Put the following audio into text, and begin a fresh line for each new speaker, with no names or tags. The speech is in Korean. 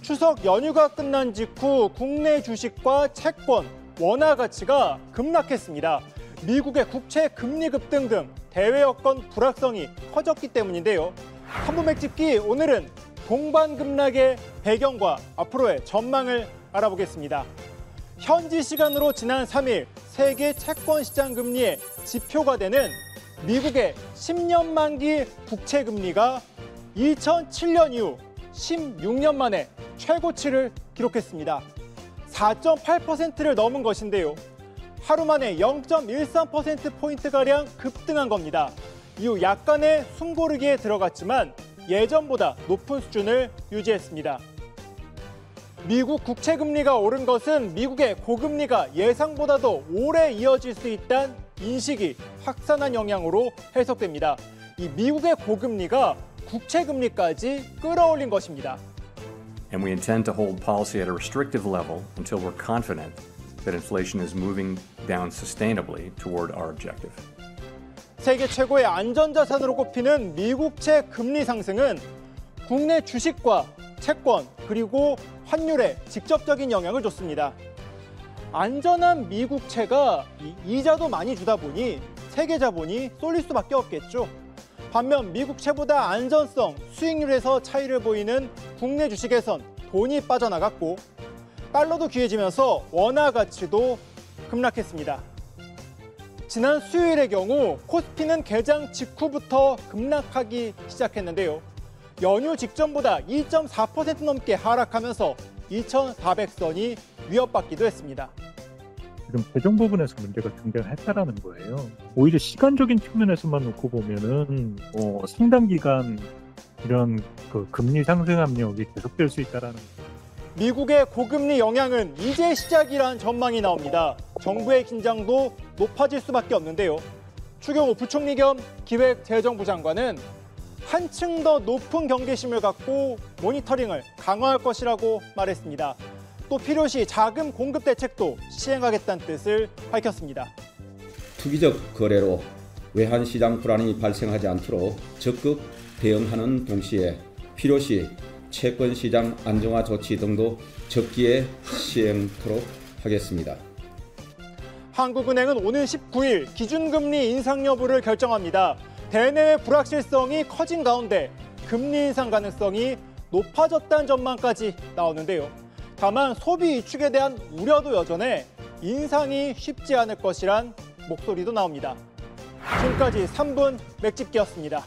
추석 연휴가 끝난 직후 국내 주식과 채권, 원화 가치가 급락했습니다. 미국의 국채 금리 급등 등 대외 여건 불확성이 커졌기 때문인데요. 3부 맥집기 오늘은 동반 급락의 배경과 앞으로의 전망을 알아보겠습니다. 현지 시간으로 지난 3일 세계 채권 시장 금리의 지표가 되는 미국의 10년 만기 국채 금리가 2007년 이후 16년 만에 최고치를 기록했습니다. 4.8%를 넘은 것인데요. 하루 만에 0.13%포인트가량 급등한 겁니다. 이후 약간의 숨고르기에 들어갔지만 예전보다 높은 수준을 유지했습니다. 미국 국채 금리가 오른 것은 미국의 고금리가 예상보다도 오래 이어질 수 있다는 인식이 확산한 영향으로 해석됩니다. 이 미국의 고금리가 국채 금리까지 끌어올린 것입니다.
And we intend to hold policy at a restrictive level until we're confident that inflation is moving down sustainably toward our objective.
세계 최고의 안전자산으로 꼽히는 미국채 금리 상승은 국내 주식과 채권 그리고 환율에 직접적인 영향을 줬습니다. 안전한 미국채가 이자도 많이 주다 보니 세계 자본이 쏠릴 수밖에 없겠죠. 반면 미국채보다 안전성, 수익률에서 차이를 보이는 국내 주식에선 돈이 빠져나갔고 달러도 귀해지면서 원화 가치도 급락했습니다. 지난 수요일의 경우 코스피는 개장 직후부터 급락하기 시작했는데요. 연휴 직전보다 2.4% 넘게 하락하면서 2,400선이 위협받기도 했습니다.
지금 재정 부분에서 문제가 등장했다라는 거예요. 오히려 시간적인 측면에서만 놓고 보면은 상당 기간 이런 금리 상승 압력이 계속될 수 있다라는 거예요.
미국의 고금리 영향은 이제 시작이란 전망이 나옵니다. 정부의 긴장도 높아질 수밖에 없는데요. 추경호 부총리 겸 기획재정부 장관은 한층 더 높은 경계심을 갖고 모니터링을 강화할 것이라고 말했습니다. 또 필요시 자금 공급 대책도 시행하겠다는 뜻을 밝혔습니다.
투기적 거래로 외환시장 불안이 발생하지 않도록 적극 대응하는 동시에 필요시 채권시장 안정화 조치 등도 적기에 시행토록 하겠습니다.
한국은행은 오늘 19일 기준금리 인상 여부를 결정합니다. 대내외 불확실성이 커진 가운데 금리 인상 가능성이 높아졌다는 전망까지 나오는데요. 다만 소비 위축에 대한 우려도 여전해 인상이 쉽지 않을 것이란 목소리도 나옵니다. 지금까지 3분 맥집기였습니다.